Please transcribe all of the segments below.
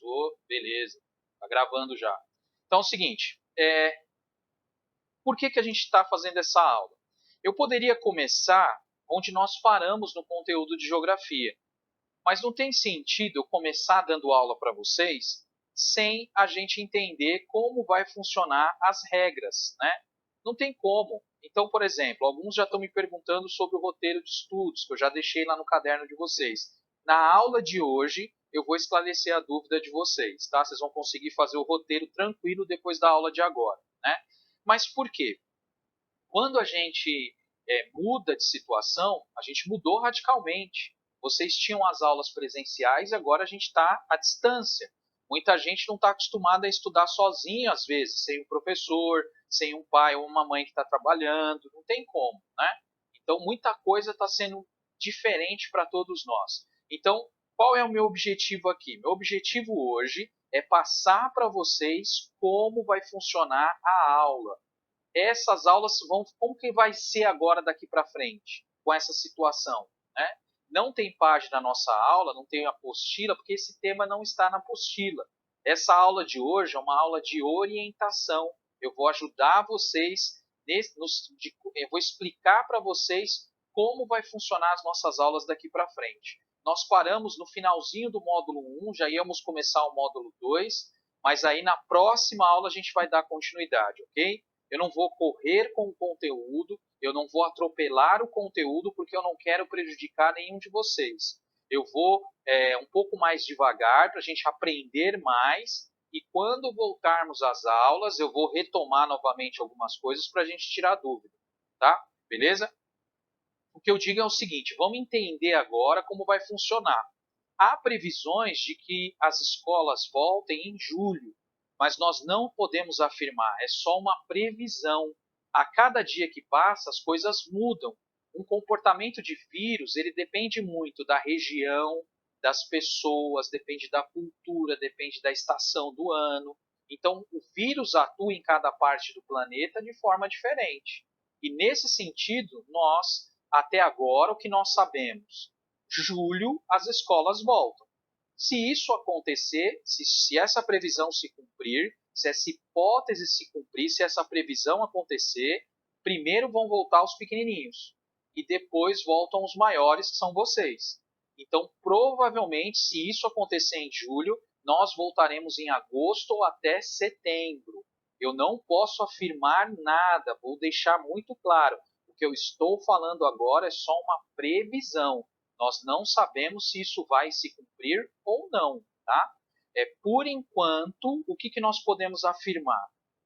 Começou, beleza. Tá gravando já. Então é o seguinte, por que a gente está fazendo essa aula? Eu poderia começar onde nós paramos no conteúdo de geografia, mas não tem sentido eu começar dando aula para vocês sem a gente entender como vai funcionar as regras, né? Não tem como. Então, por exemplo, alguns já estão me perguntando sobre o roteiro de estudos, que eu já deixei lá no caderno de vocês. Na aula de hoje, eu vou esclarecer a dúvida de vocês, tá? Vocês vão conseguir fazer o roteiro tranquilo depois da aula de agora, né? Mas por quê? Quando a gente muda de situação, a gente mudou radicalmente. Vocês tinham as aulas presenciais e agora a gente está à distância. Muita gente não está acostumada a estudar sozinho, às vezes, sem um professor, sem um pai ou uma mãe que está trabalhando, não tem como, né? Então, muita coisa está sendo diferente para todos nós. Então, qual é o meu objetivo aqui? Meu objetivo hoje é passar para vocês como vai funcionar a aula. Essas aulas vão, como que vai ser agora daqui para frente com essa situação, né? Não tem página na nossa aula, não tem apostila, porque esse tema não está na apostila. Essa aula de hoje é uma aula de orientação. Eu vou ajudar vocês, eu vou explicar para vocês como vai funcionar as nossas aulas daqui para frente. Nós paramos no finalzinho do módulo 1, já íamos começar o módulo 2, mas aí na próxima aula a gente vai dar continuidade, ok? Eu não vou correr com o conteúdo, eu não vou atropelar o conteúdo porque eu não quero prejudicar nenhum de vocês. Eu vou um pouco mais devagar para a gente aprender mais e quando voltarmos às aulas eu vou retomar novamente algumas coisas para a gente tirar dúvida, tá? Beleza? O que eu digo é o seguinte, vamos entender agora como vai funcionar. Há previsões de que as escolas voltem em julho, mas nós não podemos afirmar, é só uma previsão. A cada dia que passa, as coisas mudam. Um comportamento de vírus, ele depende muito da região, das pessoas, depende da cultura, depende da estação do ano. Então, o vírus atua em cada parte do planeta de forma diferente. E nesse sentido, nós, até agora, o que nós sabemos? Julho as escolas voltam. Se isso acontecer, se essa previsão se cumprir, se essa hipótese se cumprir, se essa previsão acontecer, primeiro vão voltar os pequenininhos e depois voltam os maiores, que são vocês. Então, provavelmente, se isso acontecer em julho, nós voltaremos em agosto ou até setembro. Eu não posso afirmar nada, vou deixar muito claro. O que eu estou falando agora é só uma previsão. Nós não sabemos se isso vai se cumprir ou não, tá? Por enquanto, o que nós podemos afirmar?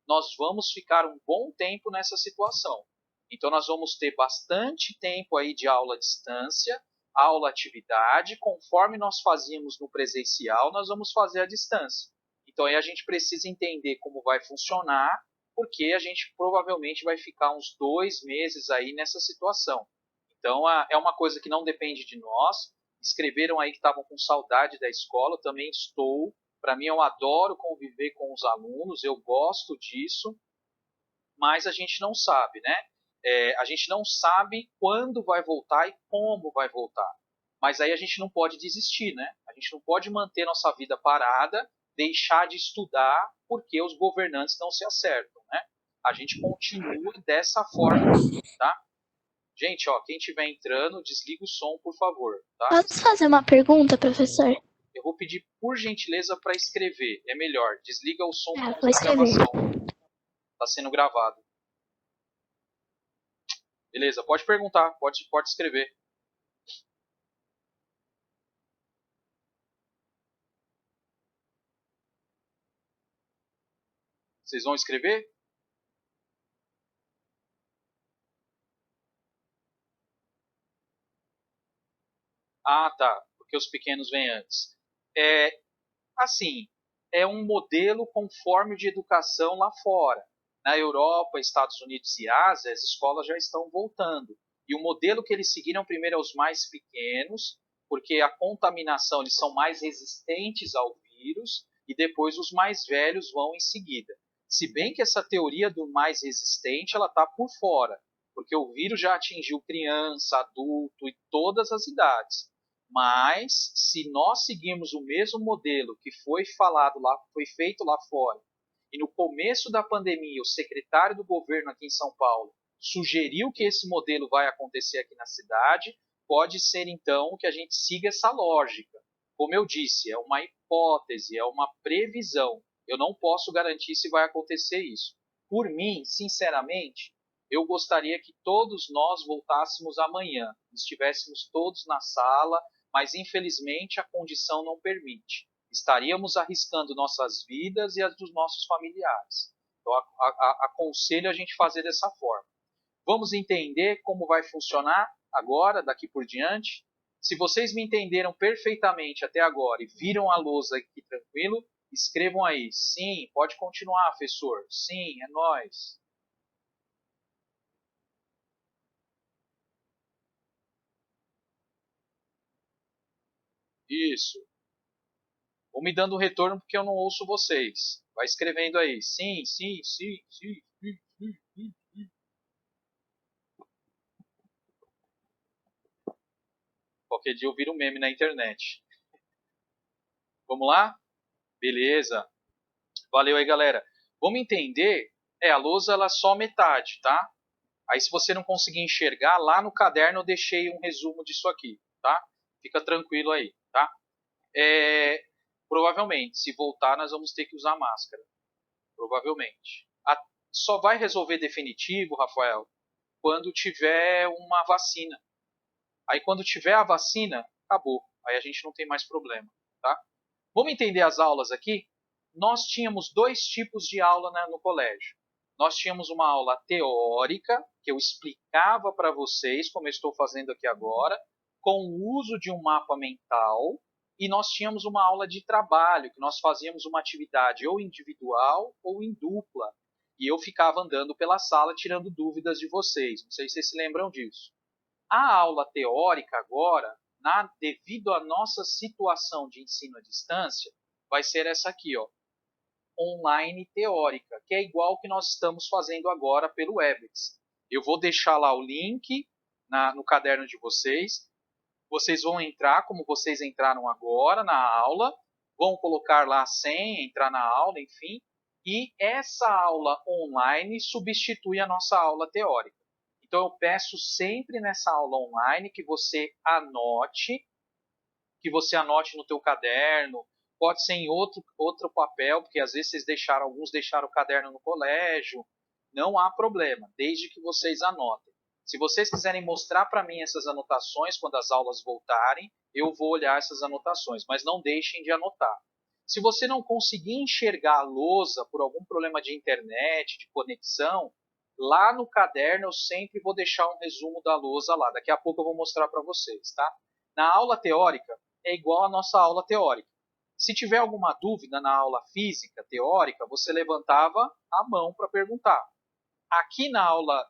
Nós vamos ficar um bom tempo nessa situação. Então, nós vamos ter bastante tempo aí de aula à distância, aula atividade, conforme nós fazíamos no presencial, nós vamos fazer à distância. Então, aí a gente precisa entender como vai funcionar, porque a gente provavelmente vai ficar uns 2 meses aí nessa situação. Então, é uma coisa que não depende de nós. Escreveram aí que estavam com saudade da escola, eu também estou. Para mim, eu adoro conviver com os alunos, eu gosto disso, mas a gente não sabe, né? A gente não sabe quando vai voltar e como vai voltar. Mas aí a gente não pode desistir, né? A gente não pode manter nossa vida parada, deixar de estudar porque os governantes não se acertam, né? A gente continua dessa forma aqui, tá? Gente, ó, quem estiver entrando, desliga o som, por favor, tá? Posso fazer uma pergunta, professor? Eu vou pedir, por gentileza, para escrever. É melhor. Desliga o som por Vou causa da escrever. gravação. Está sendo gravado. Beleza, pode perguntar, pode escrever. Vocês vão escrever? Ah, tá. Porque os pequenos vêm antes. Assim, é um modelo conforme o de educação lá fora. Na Europa, Estados Unidos e Ásia, as escolas já estão voltando. E o modelo que eles seguiram primeiro é os mais pequenos, porque a contaminação, eles são mais resistentes ao vírus, e depois os mais velhos vão em seguida. Se bem que essa teoria do mais resistente, ela está por fora, porque o vírus já atingiu criança, adulto e todas as idades. Mas, se nós seguirmos o mesmo modelo que foi falado lá, foi feito lá fora, e no começo da pandemia o secretário do governo aqui em São Paulo sugeriu que esse modelo vai acontecer aqui na cidade, pode ser então que a gente siga essa lógica. Como eu disse, é uma hipótese, é uma previsão. Eu não posso garantir se vai acontecer isso. Por mim, sinceramente, eu gostaria que todos nós voltássemos amanhã, estivéssemos todos na sala, mas infelizmente a condição não permite. Estaríamos arriscando nossas vidas e as dos nossos familiares. Então, aconselho a gente fazer dessa forma. Vamos entender como vai funcionar agora, daqui por diante. Se vocês me entenderam perfeitamente até agora e viram a lousa aqui tranquilo, escrevam aí. Sim, pode continuar, professor. Sim, é nóis. Isso. Vou me dando retorno porque eu não ouço vocês. Vai escrevendo aí. Sim, sim, sim, sim, sim, sim, sim. Qualquer dia eu viro um meme na internet. Vamos lá? Beleza. Valeu aí, galera. Vamos entender. A lousa ela é só metade, tá? Aí se você não conseguir enxergar, lá no caderno eu deixei um resumo disso aqui, tá? Fica tranquilo aí, tá? É, provavelmente, se voltar, nós vamos ter que usar máscara. Provavelmente. Só vai resolver definitivo, Rafael, quando tiver uma vacina. Aí quando tiver a vacina, acabou. Aí a gente não tem mais problema, tá? Vamos entender as aulas aqui? Nós tínhamos dois tipos de aula, né, no colégio. Nós tínhamos uma aula teórica, que eu explicava para vocês, como eu estou fazendo aqui agora, com o uso de um mapa mental, e nós tínhamos uma aula de trabalho, que nós fazíamos uma atividade ou individual ou em dupla. E eu ficava andando pela sala tirando dúvidas de vocês. Não sei se vocês se lembram disso. A aula teórica agora, devido à nossa situação de ensino à distância, vai ser essa aqui, ó, online teórica, que é igual ao que nós estamos fazendo agora pelo Webex. Eu vou deixar lá o link no caderno de vocês. Vocês vão entrar como vocês entraram agora na aula, vão colocar lá a senha, entrar na aula, enfim, e essa aula online substitui a nossa aula teórica. Então eu peço sempre nessa aula online que você anote no teu caderno, pode ser em outro papel, porque às vezes alguns deixaram o caderno no colégio, não há problema, desde que vocês anotem. Se vocês quiserem mostrar para mim essas anotações quando as aulas voltarem, eu vou olhar essas anotações, mas não deixem de anotar. Se você não conseguir enxergar a lousa por algum problema de internet, de conexão, lá no caderno eu sempre vou deixar um resumo da lousa lá. Daqui a pouco eu vou mostrar para vocês, tá? Na aula teórica é igual à nossa aula teórica. Se tiver alguma dúvida na aula física teórica, você levantava a mão para perguntar. Aqui na aula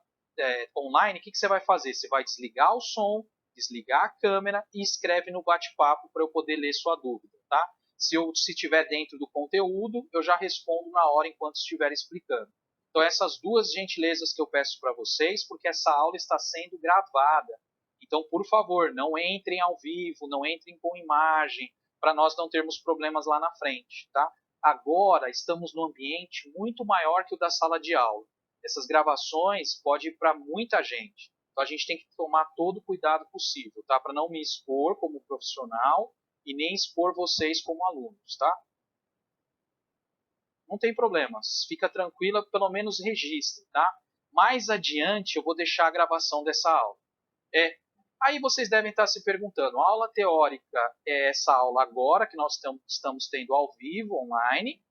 online, o que você vai fazer? Você vai desligar o som, desligar a câmera e escreve no bate-papo para eu poder ler sua dúvida, tá? Se estiver dentro do conteúdo, eu já respondo na hora enquanto estiver explicando. Então, essas duas gentilezas que eu peço para vocês, porque essa aula está sendo gravada. Então, por favor, não entrem ao vivo, não entrem com imagem, para nós não termos problemas lá na frente, tá? Agora, estamos num ambiente muito maior que o da sala de aula. Essas gravações podem ir para muita gente. Então, a gente tem que tomar todo o cuidado possível, tá? Para não me expor como profissional e nem expor vocês como alunos, tá? Não tem problema, fica tranquila, pelo menos registre, tá? Mais adiante eu vou deixar a gravação dessa aula. Aí vocês devem estar se perguntando, a aula teórica é essa aula agora que nós estamos tendo ao vivo, online,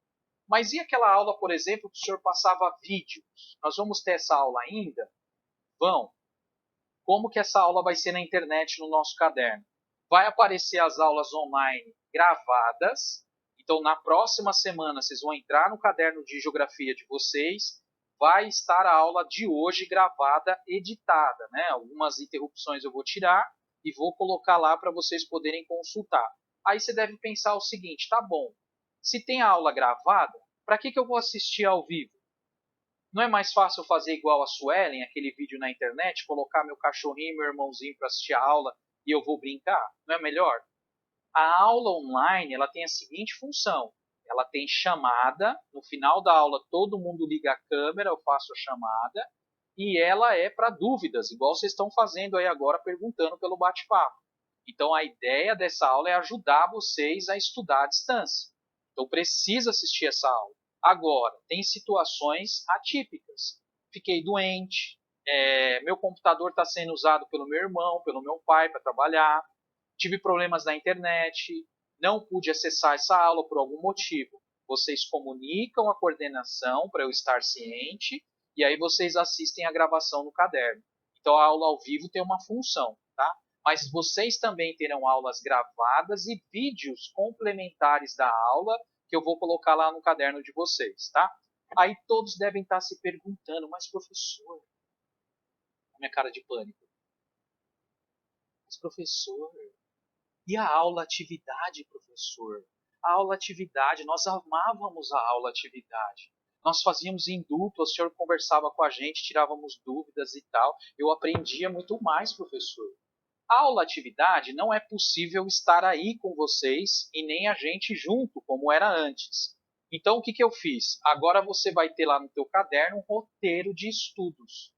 mas e aquela aula, por exemplo, que o senhor passava vídeos? Nós vamos ter essa aula ainda? Vão. Como que essa aula vai ser na internet no nosso caderno? Vai aparecer as aulas online gravadas. Então, na próxima semana, vocês vão entrar no caderno de geografia de vocês. Vai estar a aula de hoje gravada, editada, né? Algumas interrupções eu vou tirar e vou colocar lá para vocês poderem consultar. Aí você deve pensar o seguinte, tá bom, se tem a aula gravada, para que eu vou assistir ao vivo? Não é mais fácil fazer igual a Suelen, aquele vídeo na internet, colocar meu cachorrinho e meu irmãozinho para assistir a aula e eu vou brincar? Não é melhor? A aula online ela tem a seguinte função. Ela tem chamada, no final da aula todo mundo liga a câmera, eu faço a chamada, e ela é para dúvidas, igual vocês estão fazendo aí agora, perguntando pelo bate-papo. Então a ideia dessa aula é ajudar vocês a estudar à distância. Então precisa assistir essa aula. Agora, tem situações atípicas. Fiquei doente, meu computador está sendo usado pelo meu irmão, pelo meu pai para trabalhar, tive problemas na internet, não pude acessar essa aula por algum motivo. Vocês comunicam a coordenação para eu estar ciente e aí vocês assistem a gravação no caderno. Então a aula ao vivo tem uma função, tá? Mas vocês também terão aulas gravadas e vídeos complementares da aula que eu vou colocar lá no caderno de vocês, tá? Aí todos devem estar se perguntando, mas professor, a minha cara de pânico, mas professor, e a aula atividade, professor? A aula atividade, nós amávamos a aula atividade. Nós fazíamos em dupla, o senhor conversava com a gente, tirávamos dúvidas e tal. Eu aprendia muito mais, professor. A aula atividade não é possível estar aí com vocês e nem a gente junto, como era antes. Então, o que eu fiz? Agora você vai ter lá no teu caderno um roteiro de estudos.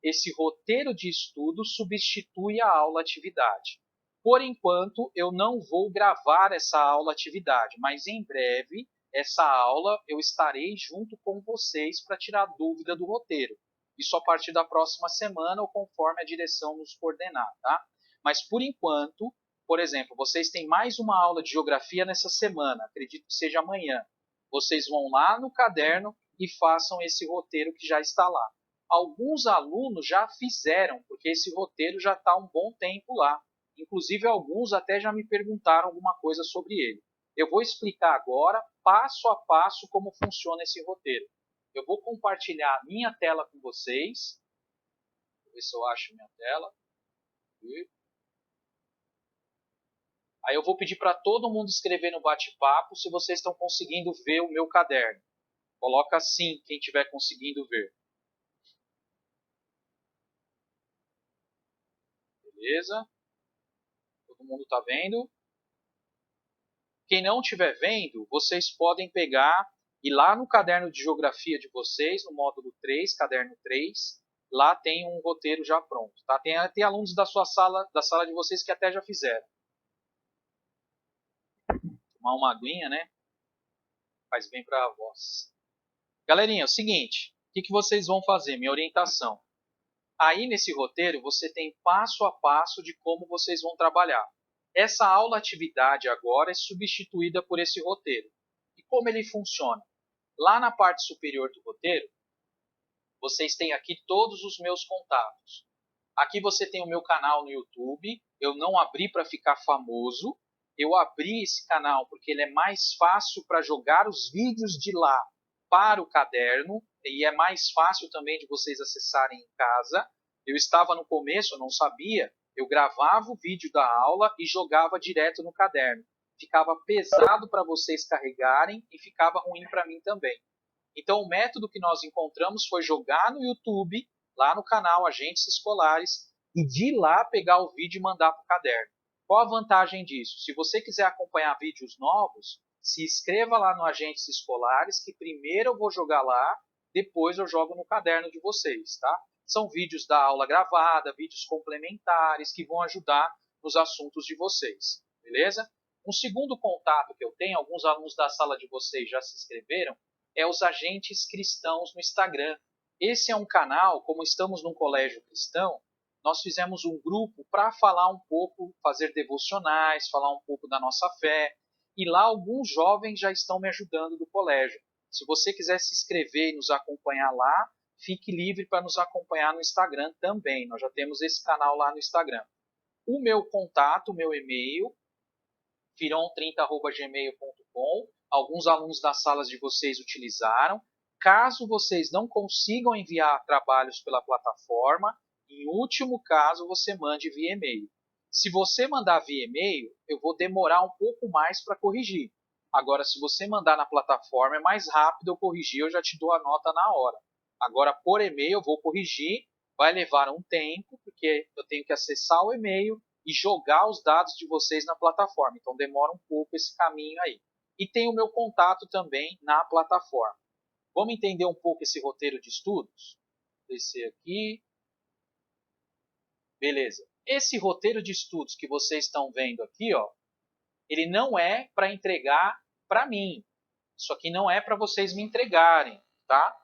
Esse roteiro de estudos substitui a aula atividade. Por enquanto, eu não vou gravar essa aula atividade, mas em breve, essa aula eu estarei junto com vocês para tirar dúvida do roteiro. Isso a partir da próxima semana ou conforme a direção nos coordenar, tá? Mas por enquanto, por exemplo, vocês têm mais uma aula de geografia nessa semana, acredito que seja amanhã. Vocês vão lá no caderno e façam esse roteiro que já está lá. Alguns alunos já fizeram, porque esse roteiro já está há um bom tempo lá. Inclusive, alguns até já me perguntaram alguma coisa sobre ele. Eu vou explicar agora, passo a passo, como funciona esse roteiro. Eu vou compartilhar a minha tela com vocês. Vou ver se eu acho minha tela. Aí eu vou pedir para todo mundo escrever no bate-papo se vocês estão conseguindo ver o meu caderno. Coloca sim, quem estiver conseguindo ver. Beleza? Todo mundo está vendo? Quem não estiver vendo, vocês podem pegar e lá no caderno de geografia de vocês, no módulo 3, caderno 3, lá tem um roteiro já pronto. Tá? Tem alunos da sala de vocês que até já fizeram. Tomar uma aguinha, né? Faz bem para a voz. Galerinha, é o seguinte, o que vocês vão fazer? Minha orientação. Aí nesse roteiro você tem passo a passo de como vocês vão trabalhar. Essa aula atividade agora é substituída por esse roteiro. E como ele funciona? Lá na parte superior do roteiro, vocês têm aqui todos os meus contatos. Aqui você tem o meu canal no YouTube. Eu não abri para ficar famoso. Eu abri esse canal porque ele é mais fácil para jogar os vídeos de lá para o caderno e é mais fácil também de vocês acessarem em casa. Eu estava no começo, eu não sabia, eu gravava o vídeo da aula e jogava direto no caderno. Ficava pesado para vocês carregarem e ficava ruim para mim também. Então o método que nós encontramos foi jogar no YouTube, lá no canal Agentes Escolares, e de lá pegar o vídeo e mandar para o caderno. Qual a vantagem disso? Se você quiser acompanhar vídeos novos, se inscreva lá no Agentes Escolares, que primeiro eu vou jogar lá, depois eu jogo no caderno de vocês, tá? São vídeos da aula gravada, vídeos complementares que vão ajudar nos assuntos de vocês, beleza? Um segundo contato que eu tenho, alguns alunos da sala de vocês já se inscreveram, é os Agentes Cristãos no Instagram. Esse é um canal, como estamos num colégio cristão, nós fizemos um grupo para falar um pouco, fazer devocionais, falar um pouco da nossa fé. E lá alguns jovens já estão me ajudando do colégio. Se você quiser se inscrever e nos acompanhar lá, fique livre para nos acompanhar no Instagram também. Nós já temos esse canal lá no Instagram. O meu contato, o meu e-mail, firon30@gmail.com. Alguns alunos das salas de vocês utilizaram. Caso vocês não consigam enviar trabalhos pela plataforma, em último caso, você mande via e-mail. Se você mandar via e-mail, eu vou demorar um pouco mais para corrigir. Agora, se você mandar na plataforma, é mais rápido eu corrigir, eu já te dou a nota na hora. Agora, por e-mail, eu vou corrigir, vai levar um tempo, porque eu tenho que acessar o e-mail, e jogar os dados de vocês na plataforma. Então demora um pouco esse caminho aí. E tem o meu contato também na plataforma. Vamos entender um pouco esse roteiro de estudos? Descer aqui. Beleza. Esse roteiro de estudos que vocês estão vendo aqui, ó, ele não é para entregar para mim. Isso aqui não é para vocês me entregarem, tá?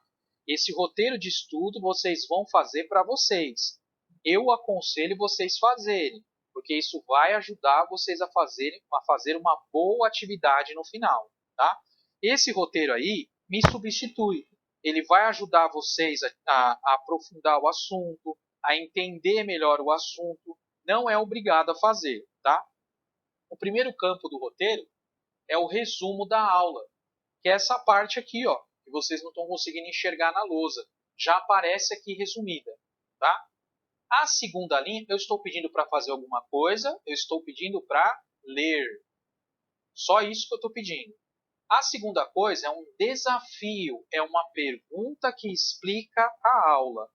Esse roteiro de estudo vocês vão fazer para vocês. Eu aconselho vocês fazerem, porque isso vai ajudar vocês a fazer uma boa atividade no final, tá? Esse roteiro aí me substitui. Ele vai ajudar vocês a aprofundar o assunto, a entender melhor o assunto. Não é obrigado a fazer, tá? O primeiro campo do roteiro é o resumo da aula, que é essa parte aqui, ó, que vocês não estão conseguindo enxergar na lousa. Já aparece aqui resumida, tá? A segunda linha, eu estou pedindo para fazer alguma coisa, eu estou pedindo para ler. Só isso que eu estou pedindo. A segunda coisa é um desafio, é uma pergunta que explica a aula.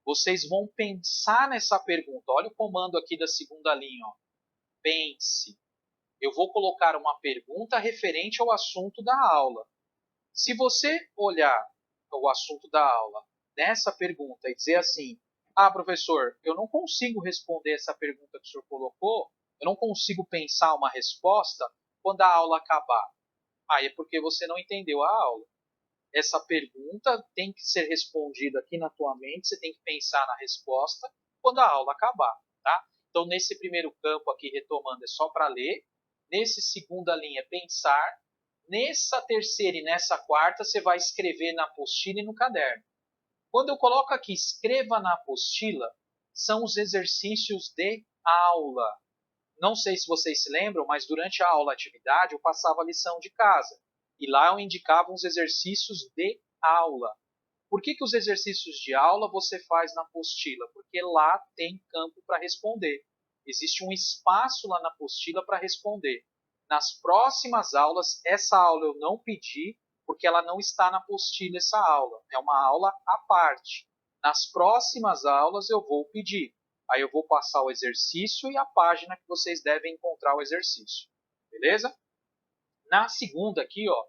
Vocês vão pensar nessa pergunta. Olha o comando aqui da segunda linha, ó. Pense. Eu vou colocar uma pergunta referente ao assunto da aula. Se você olhar o assunto da aula nessa pergunta e dizer assim: ah, professor, eu não consigo responder essa pergunta que o senhor colocou, eu não consigo pensar uma resposta quando a aula acabar. Aí é porque você não entendeu a aula. Essa pergunta tem que ser respondida aqui na tua mente, você tem que pensar na resposta quando a aula acabar, tá? Então, nesse primeiro campo aqui, retomando, é só para ler. Nesse segunda linha, pensar. Nessa terceira e nessa quarta, você vai escrever na apostila e no caderno. Quando eu coloco aqui, escreva na apostila, são os exercícios de aula. Não sei se vocês se lembram, mas durante a aula atividade eu passava a lição de casa. E lá eu indicava uns exercícios de aula. Por que os exercícios de aula você faz na apostila? Porque lá tem campo para responder. Existe um espaço lá na apostila para responder. Nas próximas aulas, essa aula eu não pedi, porque ela não está na apostila essa aula. É uma aula à parte. Nas próximas aulas eu vou pedir. Aí eu vou passar o exercício e a página que vocês devem encontrar o exercício. Beleza? Na segunda aqui, ó,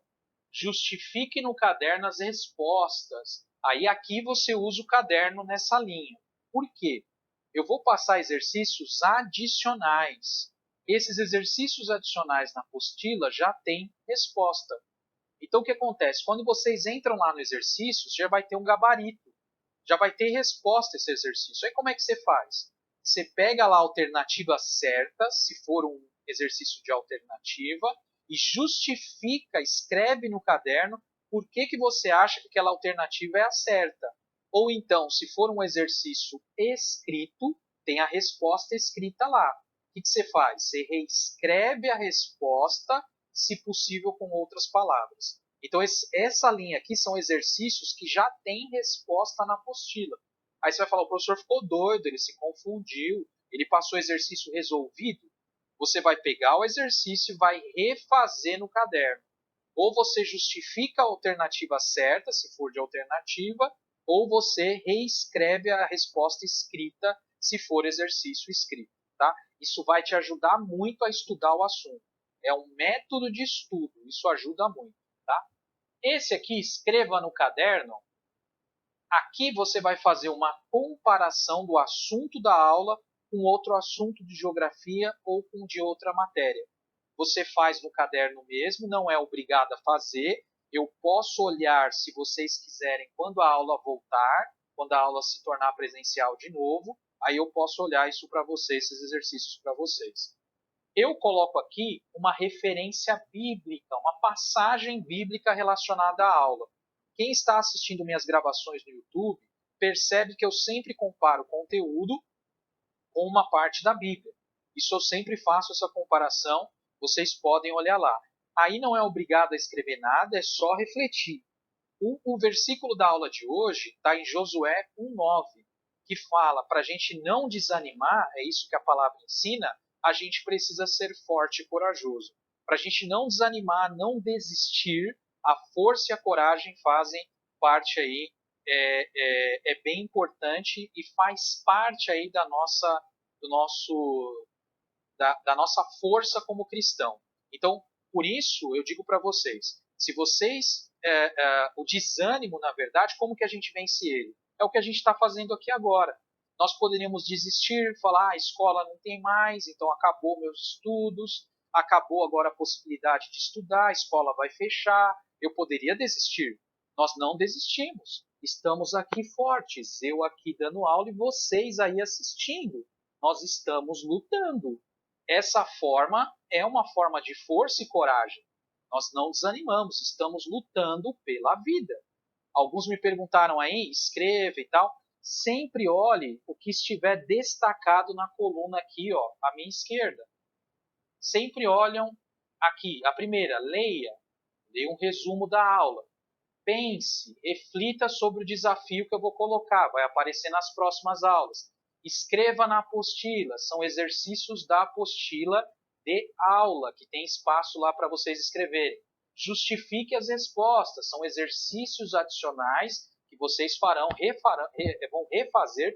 justifique no caderno as respostas. Aí aqui você usa o caderno nessa linha. Por quê? Eu vou passar exercícios adicionais. Esses exercícios adicionais na apostila já têm resposta. Então o que acontece? Quando vocês entram lá no exercício, já vai ter um gabarito. Já vai ter resposta esse exercício. Aí como é que você faz? Você pega lá a alternativa certa, se for um exercício de alternativa, e justifica, escreve no caderno por que você acha que aquela alternativa é a certa. Ou então, se for um exercício escrito, tem a resposta escrita lá. O que você faz? Você reescreve a resposta, se possível com outras palavras. Então, essa linha aqui são exercícios que já têm resposta na apostila. Aí você vai falar, o professor ficou doido, ele se confundiu, ele passou o exercício resolvido. Você vai pegar o exercício e vai refazer no caderno. Ou você justifica a alternativa certa, se for de alternativa, ou você reescreve a resposta escrita, se for exercício escrito. Tá? Isso vai te ajudar muito a estudar o assunto. É um método de estudo, isso ajuda muito. Tá? Esse aqui, escreva no caderno. Aqui você vai fazer uma comparação do assunto da aula com outro assunto de geografia ou com de outra matéria. Você faz no caderno mesmo, não é obrigado a fazer. Eu posso olhar, se vocês quiserem, quando a aula voltar, quando a aula se tornar presencial de novo, aí eu posso olhar isso para vocês, esses exercícios para vocês. Eu coloco aqui uma referência bíblica, uma passagem bíblica relacionada à aula. Quem está assistindo minhas gravações no YouTube percebe que eu sempre comparo o conteúdo com uma parte da Bíblia. Isso eu sempre faço essa comparação, vocês podem olhar lá. Aí não é obrigado a escrever nada, é só refletir. O versículo da aula de hoje está em Josué 1,9, que fala para a gente não desanimar, é isso que a palavra ensina, a gente precisa ser forte e corajoso. Para a gente não desanimar, não desistir, a força e a coragem fazem parte aí, é bem importante e faz parte aí do nosso da nossa força como cristão. Então, por isso, eu digo para vocês, se vocês, o desânimo, na verdade, como que a gente vence ele? É o que a gente está fazendo aqui agora. Nós poderíamos desistir, falar, a escola não tem mais, então acabou meus estudos, acabou agora a possibilidade de estudar, a escola vai fechar, eu poderia desistir. Nós não desistimos. Estamos aqui fortes, eu aqui dando aula e vocês aí assistindo. Nós estamos lutando. Essa forma é uma forma de força e coragem. Nós não desanimamos, estamos lutando pela vida. Alguns me perguntaram aí, escreva e tal. Sempre olhe o que estiver destacado na coluna aqui, ó, à minha esquerda. Sempre olham aqui. A primeira, leia um resumo da aula. Pense, reflita sobre o desafio que eu vou colocar, vai aparecer nas próximas aulas. Escreva na apostila, são exercícios da apostila de aula, que tem espaço lá para vocês escreverem. Justifique as respostas, são exercícios adicionais que vocês vão refazer,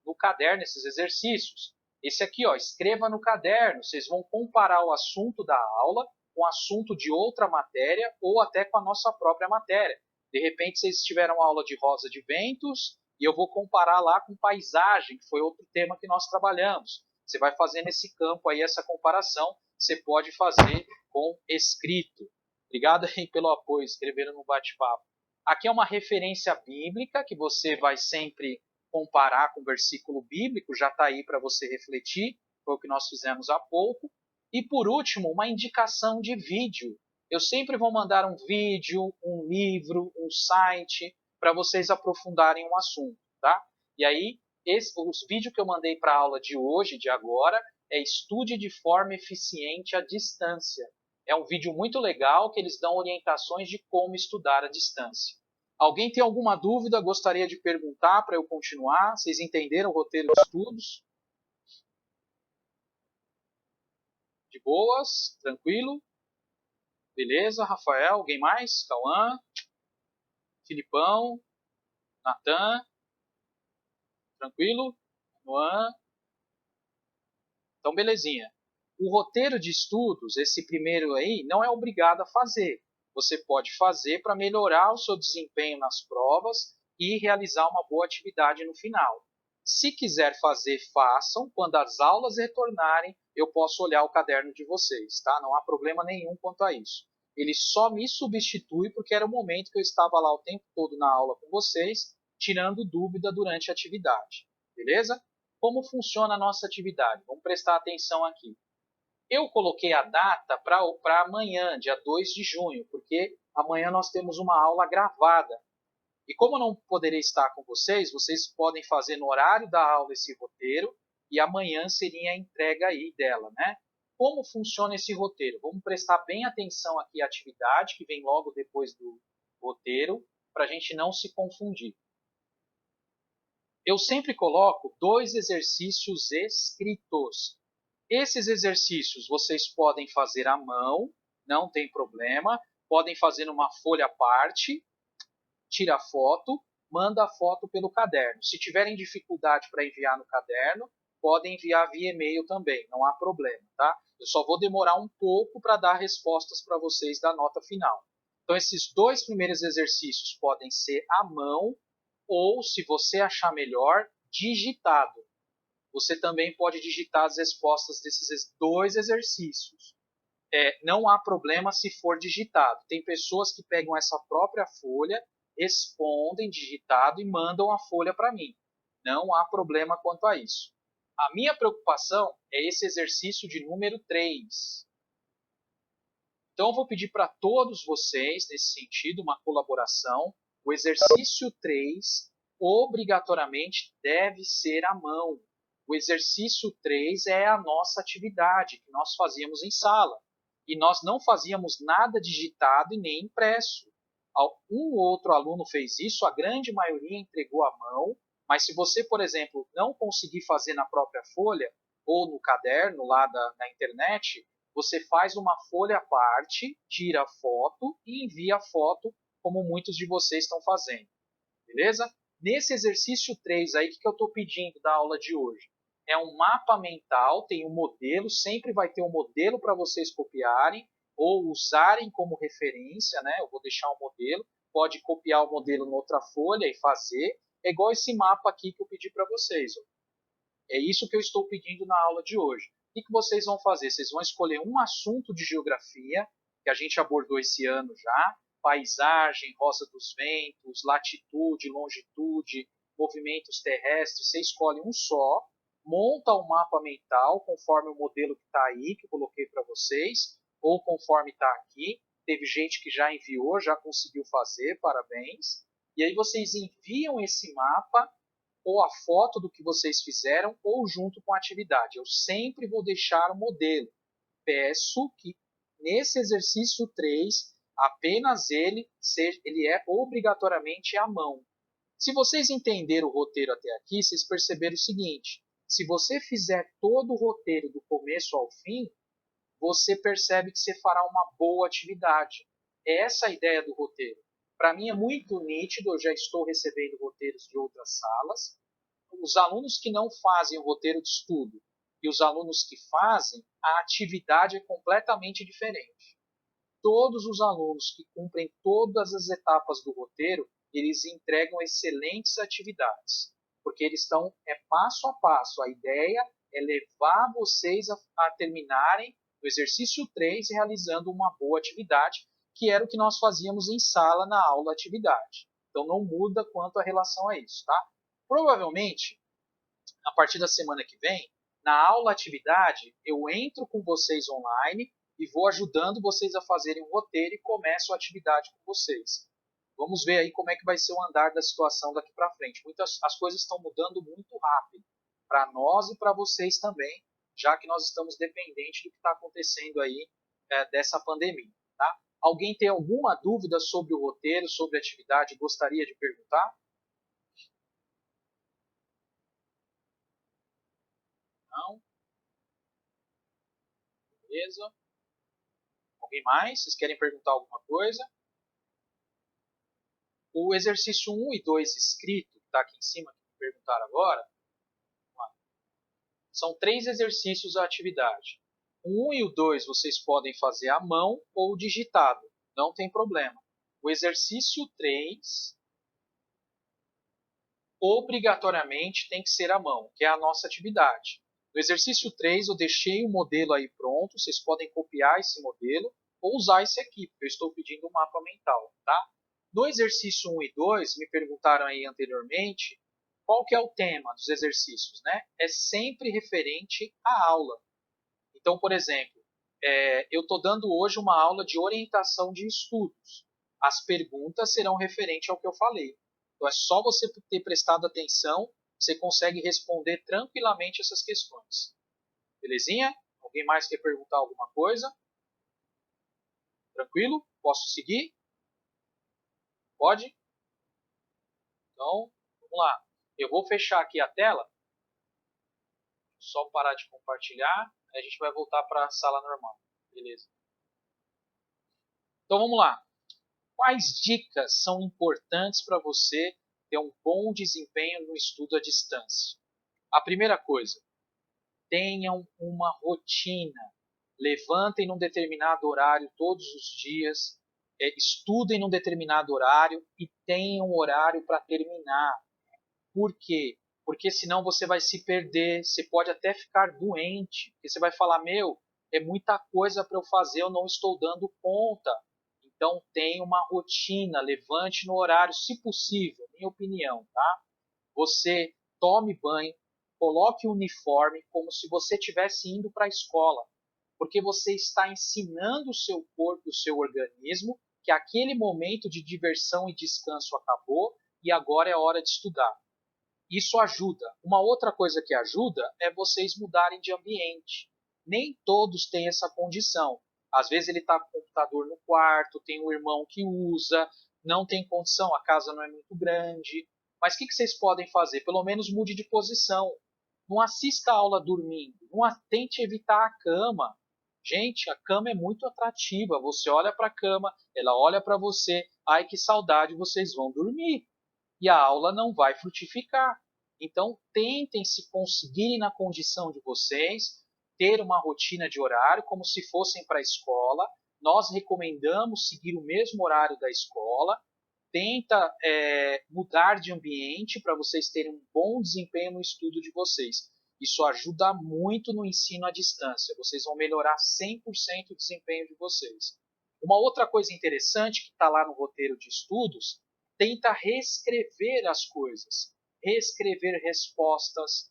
no caderno esses exercícios. Esse aqui, ó, escreva no caderno, vocês vão comparar o assunto da aula com o assunto de outra matéria ou até com a nossa própria matéria. De repente, vocês tiveram aula de rosa de ventos e eu vou comparar lá com paisagem, que foi outro tema que nós trabalhamos. Você vai fazer nesse campo aí essa comparação, você pode fazer com escrito. Obrigado aí pelo apoio, escreveram no bate-papo. Aqui é uma referência bíblica que você vai sempre comparar com o versículo bíblico, já está aí para você refletir, foi o que nós fizemos há pouco. E por último, uma indicação de vídeo. Eu sempre vou mandar um vídeo, um livro, um site, para vocês aprofundarem um assunto, tá? E aí, os vídeos que eu mandei para a aula de hoje, de agora, é Estude de forma eficiente à distância. É um vídeo muito legal que eles dão orientações de como estudar à distância. Alguém tem alguma dúvida? Gostaria de perguntar para eu continuar? Vocês entenderam o roteiro de estudos? De boas? Tranquilo? Beleza, Rafael? Alguém mais? Cauã? Filipão? Natan? Tranquilo? Luan? Então, belezinha. O roteiro de estudos, esse primeiro aí, não é obrigado a fazer. Você pode fazer para melhorar o seu desempenho nas provas e realizar uma boa atividade no final. Se quiser fazer, façam. Quando as aulas retornarem, eu posso olhar o caderno de vocês, tá? Não há problema nenhum quanto a isso. Ele só me substitui porque era o momento que eu estava lá o tempo todo na aula com vocês, tirando dúvida durante a atividade. Beleza? Como funciona a nossa atividade? Vamos prestar atenção aqui. Eu coloquei a data para amanhã, dia 2 de junho, porque amanhã nós temos uma aula gravada. E como eu não poderei estar com vocês, vocês podem fazer no horário da aula esse roteiro e amanhã seria a entrega aí dela, né? Como funciona esse roteiro? Vamos prestar bem atenção aqui à atividade que vem logo depois do roteiro, para a gente não se confundir. Eu sempre coloco 2 exercícios escritos. Esses exercícios vocês podem fazer à mão, não tem problema. Podem fazer numa folha à parte, tira a foto, manda a foto pelo caderno. Se tiverem dificuldade para enviar no caderno, podem enviar via e-mail também, não há problema, tá? Eu só vou demorar um pouco para dar respostas para vocês da nota final. Então, esses 2 primeiros exercícios podem ser à mão ou, se você achar melhor, digitado. Você também pode digitar as respostas desses 2 exercícios. Não há problema se for digitado. Tem pessoas que pegam essa própria folha, respondem digitado e mandam a folha para mim. Não há problema quanto a isso. A minha preocupação é esse exercício de número 3. Então, eu vou pedir para todos vocês, nesse sentido, uma colaboração. O exercício 3, obrigatoriamente, deve ser à mão. O exercício 3 é a nossa atividade que nós fazíamos em sala. E nós não fazíamos nada digitado e nem impresso. Um ou outro aluno fez isso, a grande maioria entregou à mão, mas se você, por exemplo, não conseguir fazer na própria folha ou no caderno lá na internet, você faz uma folha à parte, tira a foto e envia a foto, como muitos de vocês estão fazendo. Beleza? Nesse exercício 3 aí, o que eu estou pedindo da aula de hoje? é um mapa mental, tem um modelo, sempre vai ter um modelo para vocês copiarem ou usarem como referência, né? Eu vou deixar um modelo, pode copiar o modelo em outra folha e fazer. É igual esse mapa aqui que eu pedi para vocês. Ó. É isso que eu estou pedindo na aula de hoje. O que vocês vão fazer? Vocês vão escolher um assunto de geografia, que a gente abordou esse ano já, paisagem, rosa dos ventos, latitude, longitude, movimentos terrestres, você escolhe um só, monta um mapa mental conforme o modelo que está aí, que eu coloquei para vocês, ou conforme está aqui. Teve gente que já enviou, já conseguiu fazer, parabéns. E aí vocês enviam esse mapa ou a foto do que vocês fizeram ou junto com a atividade. Eu sempre vou deixar o modelo. Peço que nesse exercício 3, apenas ele é obrigatoriamente à mão. Se vocês entenderam o roteiro até aqui, vocês perceberam o seguinte: se você fizer todo o roteiro do começo ao fim, você percebe que você fará uma boa atividade. É essa a ideia do roteiro. Para mim é muito nítido, eu já estou recebendo roteiros de outras salas. Os alunos que não fazem o roteiro de estudo e os alunos que fazem, a atividade é completamente diferente. Todos os alunos que cumprem todas as etapas do roteiro, eles entregam excelentes atividades, porque eles estão passo a passo. A ideia é levar vocês a terminarem o exercício 3 realizando uma boa atividade, que era o que nós fazíamos em sala na aula atividade. Então não muda quanto a relação a isso, tá? Provavelmente, a partir da semana que vem, na aula atividade, eu entro com vocês online e vou ajudando vocês a fazerem um roteiro e começo a atividade com vocês. Vamos ver aí como é que vai ser o andar da situação daqui para frente. As coisas estão mudando muito rápido, para nós e para vocês também, já que nós estamos dependentes do que está acontecendo aí dessa pandemia. Tá? Alguém tem alguma dúvida sobre o roteiro, sobre a atividade, gostaria de perguntar? Não? Beleza? Alguém mais? Vocês querem perguntar alguma coisa? O exercício 1 e 2 escrito, que está aqui em cima, que me perguntaram agora, são 3 exercícios à atividade. O 1 e o 2 vocês podem fazer à mão ou digitado, não tem problema. O exercício 3, obrigatoriamente, tem que ser à mão, que é a nossa atividade. No exercício 3, eu deixei o modelo aí pronto, vocês podem copiar esse modelo ou usar esse aqui, porque eu estou pedindo um mapa mental. Tá? No exercício 1 e 2, me perguntaram aí anteriormente, qual que é o tema dos exercícios? Né? É sempre referente à aula. Então, por exemplo, eu estou dando hoje uma aula de orientação de estudos. As perguntas serão referentes ao que eu falei. Então, é só você ter prestado atenção, você consegue responder tranquilamente essas questões. Belezinha? Alguém mais quer perguntar alguma coisa? Tranquilo? Posso seguir? Pode? Então, vamos lá. Eu vou fechar aqui a tela. Só parar de compartilhar. Aí a gente vai voltar para a sala normal. Beleza. Então, vamos lá. Quais dicas são importantes para você ter um bom desempenho no estudo à distância? A primeira coisa, tenham uma rotina. Levantem num determinado horário todos os dias, estudem num determinado horário e tenham um horário para terminar. Por quê? Porque senão você vai se perder, você pode até ficar doente, porque você vai falar, meu, é muita coisa para eu fazer, eu não estou dando conta. Então tenha uma rotina, levante no horário, se possível, minha opinião, tá? Você tome banho, coloque o uniforme como se você estivesse indo para a escola, porque você está ensinando o seu corpo, o seu organismo, que aquele momento de diversão e descanso acabou e agora é hora de estudar. Isso ajuda. Uma outra coisa que ajuda é vocês mudarem de ambiente. Nem todos têm essa condição. Às vezes ele está com o computador no quarto, tem um irmão que usa, não tem condição, a casa não é muito grande. Mas o que vocês podem fazer? Pelo menos mude de posição. Não assista a aula dormindo. Não tente evitar a cama. Gente, a cama é muito atrativa. Você olha para a cama, ela olha para você. Ai, que saudade, vocês vão dormir. E a aula não vai frutificar. Então, tentem, se conseguirem na condição de vocês, ter uma rotina de horário como se fossem para a escola. Nós recomendamos seguir o mesmo horário da escola. Tenta mudar de ambiente para vocês terem um bom desempenho no estudo de vocês. Isso ajuda muito no ensino à distância. Vocês vão melhorar 100% o desempenho de vocês. Uma outra coisa interessante que está lá no roteiro de estudos, tenta reescrever as coisas, reescrever respostas,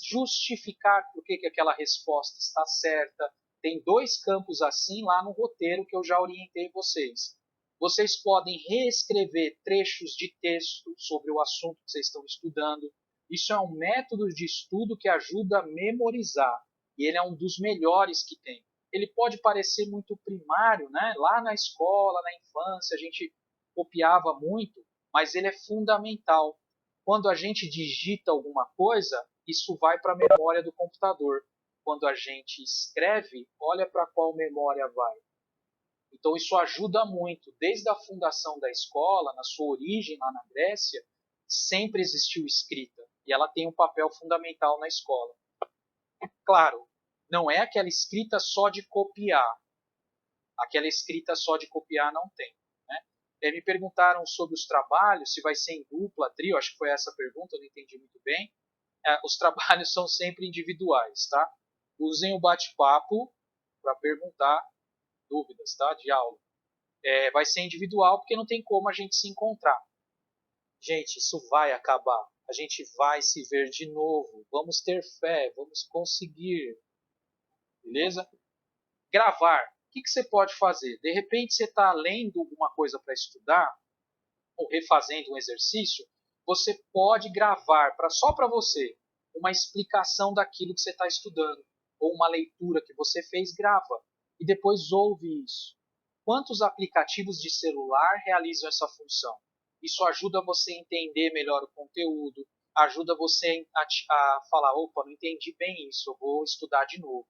justificar por que aquela resposta está certa. Tem 2 campos assim lá no roteiro que eu já orientei vocês. Vocês podem reescrever trechos de texto sobre o assunto que vocês estão estudando. Isso é um método de estudo que ajuda a memorizar. E ele é um dos melhores que tem. Ele pode parecer muito primário, né? Lá na escola, na infância, a gente copiava muito, mas ele é fundamental. Quando a gente digita alguma coisa, isso vai para a memória do computador. Quando a gente escreve, olha para qual memória vai. Então isso ajuda muito. Desde a fundação da escola, na sua origem lá na Grécia, sempre existiu escrita. E ela tem um papel fundamental na escola. Claro, não é aquela escrita só de copiar. Aquela escrita só de copiar não tem. Né? Me perguntaram sobre os trabalhos, se vai ser em dupla, trio, acho que foi essa a pergunta, eu não entendi muito bem. Os trabalhos são sempre individuais, tá? Usem o bate-papo para perguntar dúvidas, tá? De aula. Vai ser individual porque não tem como a gente se encontrar. Gente, isso vai acabar. A gente vai se ver de novo. Vamos ter fé, vamos conseguir. Beleza? Gravar. O que você pode fazer? De repente você está lendo alguma coisa para estudar, ou refazendo um exercício, você pode gravar só para você uma explicação daquilo que você está estudando, ou uma leitura que você fez, grava, e depois ouve isso. Quantos aplicativos de celular realizam essa função? Isso ajuda você a entender melhor o conteúdo, ajuda você a falar, opa, não entendi bem isso, eu vou estudar de novo.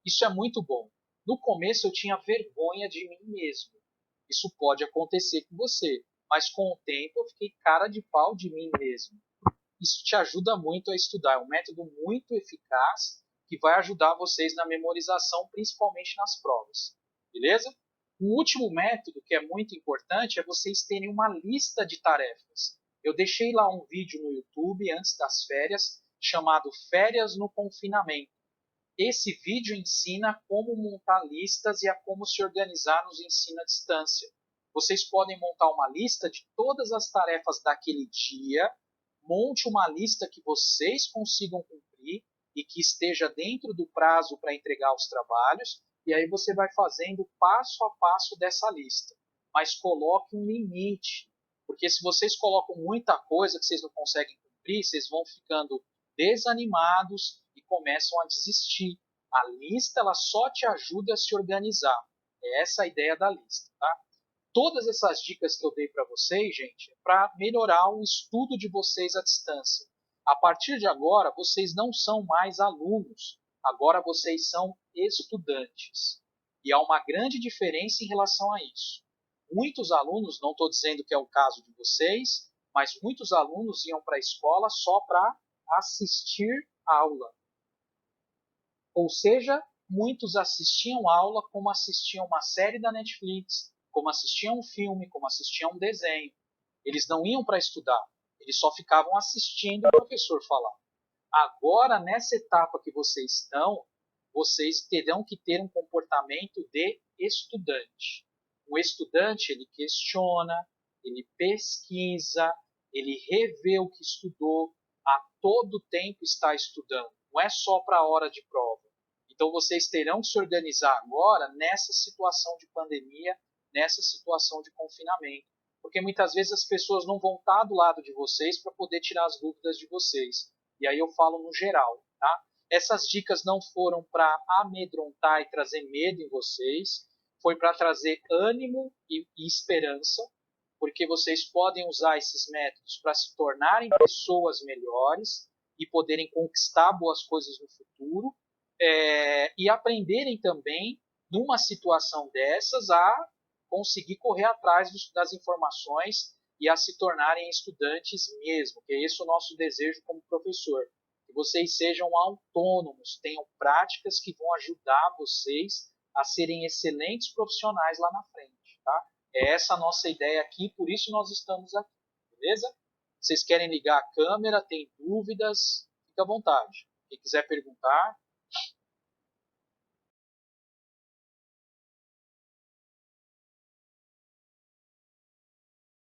Isso é muito bom. No começo eu tinha vergonha de mim mesmo. Isso pode acontecer com você, mas com o tempo eu fiquei cara de pau de mim mesmo. Isso te ajuda muito a estudar, é um método muito eficaz que vai ajudar vocês na memorização, principalmente nas provas. Beleza? Um último método que é muito importante é vocês terem uma lista de tarefas. Eu deixei lá um vídeo no YouTube antes das férias chamado Férias no Confinamento. Esse vídeo ensina como montar listas e a como se organizar nos ensino à distância. Vocês podem montar uma lista de todas as tarefas daquele dia, monte uma lista que vocês consigam cumprir e que esteja dentro do prazo para entregar os trabalhos, e aí você vai fazendo passo a passo dessa lista. Mas coloque um limite, porque se vocês colocam muita coisa que vocês não conseguem cumprir, vocês vão ficando desanimados e começam a desistir. A lista ela só te ajuda a se organizar. É essa a ideia da lista, tá? Todas essas dicas que eu dei para vocês, gente, é para melhorar o estudo de vocês à distância. A partir de agora, vocês não são mais alunos, agora vocês são estudantes. E há uma grande diferença em relação a isso. Muitos alunos, não estou dizendo que é o caso de vocês, mas muitos alunos iam para a escola só para assistir aula. Ou seja, muitos assistiam aula como assistiam uma série da Netflix, como assistiam um filme, como assistiam um desenho. Eles não iam para estudar, eles só ficavam assistindo o professor falar. Agora, nessa etapa que vocês estão, vocês terão que ter um comportamento de estudante. O estudante, ele questiona, ele pesquisa, ele revê o que estudou, a todo tempo está estudando, não é só para a hora de prova. Então vocês terão que se organizar agora nessa situação de pandemia, nessa situação de confinamento, porque muitas vezes as pessoas não vão estar do lado de vocês para poder tirar as dúvidas de vocês. E aí eu falo no geral, tá? Essas dicas não foram para amedrontar e trazer medo em vocês, foi para trazer ânimo e esperança, porque vocês podem usar esses métodos para se tornarem pessoas melhores e poderem conquistar boas coisas no futuro, e aprenderem também, numa situação dessas, a conseguir correr atrás das informações e a se tornarem estudantes mesmo, que é esse o nosso desejo como professor. Que vocês sejam autônomos, tenham práticas que vão ajudar vocês a serem excelentes profissionais lá na frente. Tá? É essa a nossa ideia aqui, por isso nós estamos aqui, beleza? Vocês querem ligar a câmera, tem dúvidas? Fique à vontade. Quem quiser perguntar,